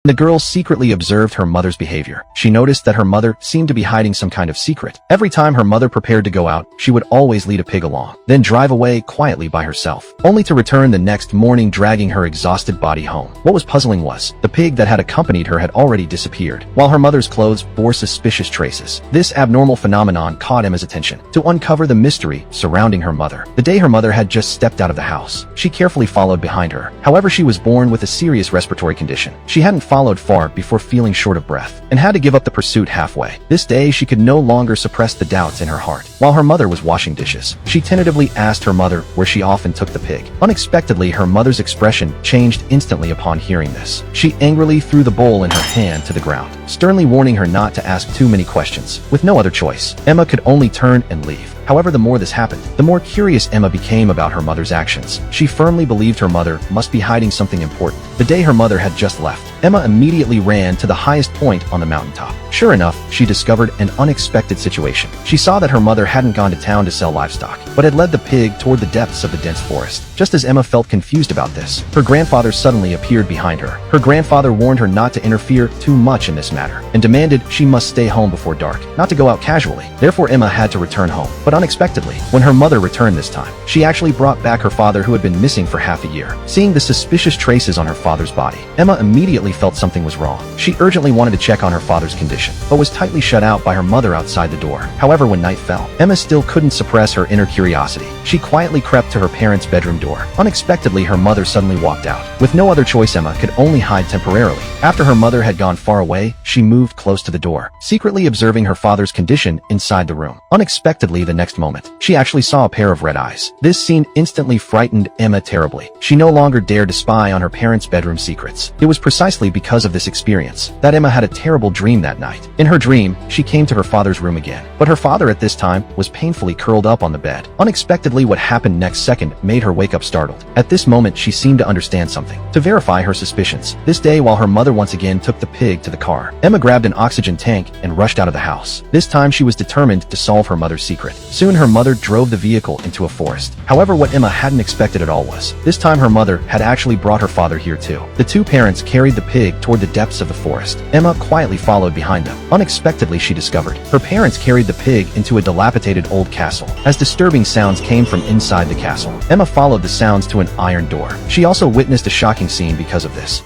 The girl secretly observed her mother's behavior. She noticed that her mother seemed to be hiding some kind of secret. Every time her mother prepared to go out, she would always lead a pig along, then drive away quietly by herself, only to return the next morning dragging her exhausted body home. What was puzzling was, the pig that had accompanied her had already disappeared, while her mother's clothes bore suspicious traces. This abnormal phenomenon caught Emma's attention. To uncover the mystery surrounding her mother, the day her mother had just stepped out of the house, she carefully followed behind her. However, she was born with a serious respiratory condition. She hadn't followed far before feeling short of breath, and had to give up the pursuit halfway. This day, she could no longer suppress the doubts in her heart. While her mother was washing dishes, she tentatively asked her mother where she often took the pig. Unexpectedly, her mother's expression changed instantly upon hearing this. She angrily threw the bowl in her hand to the ground, sternly warning her not to ask too many questions. With no other choice, Emma could only turn and leave. However, the more this happened, the more curious Emma became about her mother's actions. She firmly believed her mother must be hiding something important. The day her mother had just left, Emma immediately ran to the highest point on the mountaintop. Sure enough, she discovered an unexpected situation. She saw that her mother hadn't gone to town to sell livestock, but had led the pig toward the depths of the dense forest. Just as Emma felt confused about this, her grandfather suddenly appeared behind her. Her grandfather warned her not to interfere too much in this matter, and demanded she must stay home before dark, not to go out casually. Therefore, Emma had to return home. But unexpectedly, when her mother returned this time, she actually brought back her father who had been missing for half a year. Seeing the suspicious traces on her father's body, Emma immediately felt something was wrong. She urgently wanted to check on her father's condition, but was tightly shut out by her mother outside the door. However, when night fell, Emma still couldn't suppress her inner curiosity. She quietly crept to her parents' bedroom door. Unexpectedly, her mother suddenly walked out. With no other choice, Emma could only hide temporarily. After her mother had gone far away, she moved close to the door, secretly observing her father's condition inside the room. Unexpectedly, the next moment, she actually saw a pair of red eyes. This scene instantly frightened Emma terribly. She no longer dared to spy on her parents' bedroom secrets. It was precisely because of this experience that Emma had a terrible dream that night. In her dream, she came to her father's room again, but her father at this time was painfully curled up on the bed. Unexpectedly, what happened next second made her wake up startled. At this moment, she seemed to understand something. To verify her suspicions, this day while her mother once again took the pig to the car, Emma grabbed an oxygen tank and rushed out of the house. This time she was determined to solve her mother's secret. Soon her mother drove the vehicle into a forest. However, what Emma hadn't expected at all was, this time her mother had actually brought her father here too. The two parents carried the pig toward the depths of the forest. Emma quietly followed behind them. Unexpectedly, she discovered her parents carried the pig into a dilapidated old castle. As disturbing sounds came from inside the castle, Emma followed the sounds to an iron door. She also witnessed a shocking scene because of this.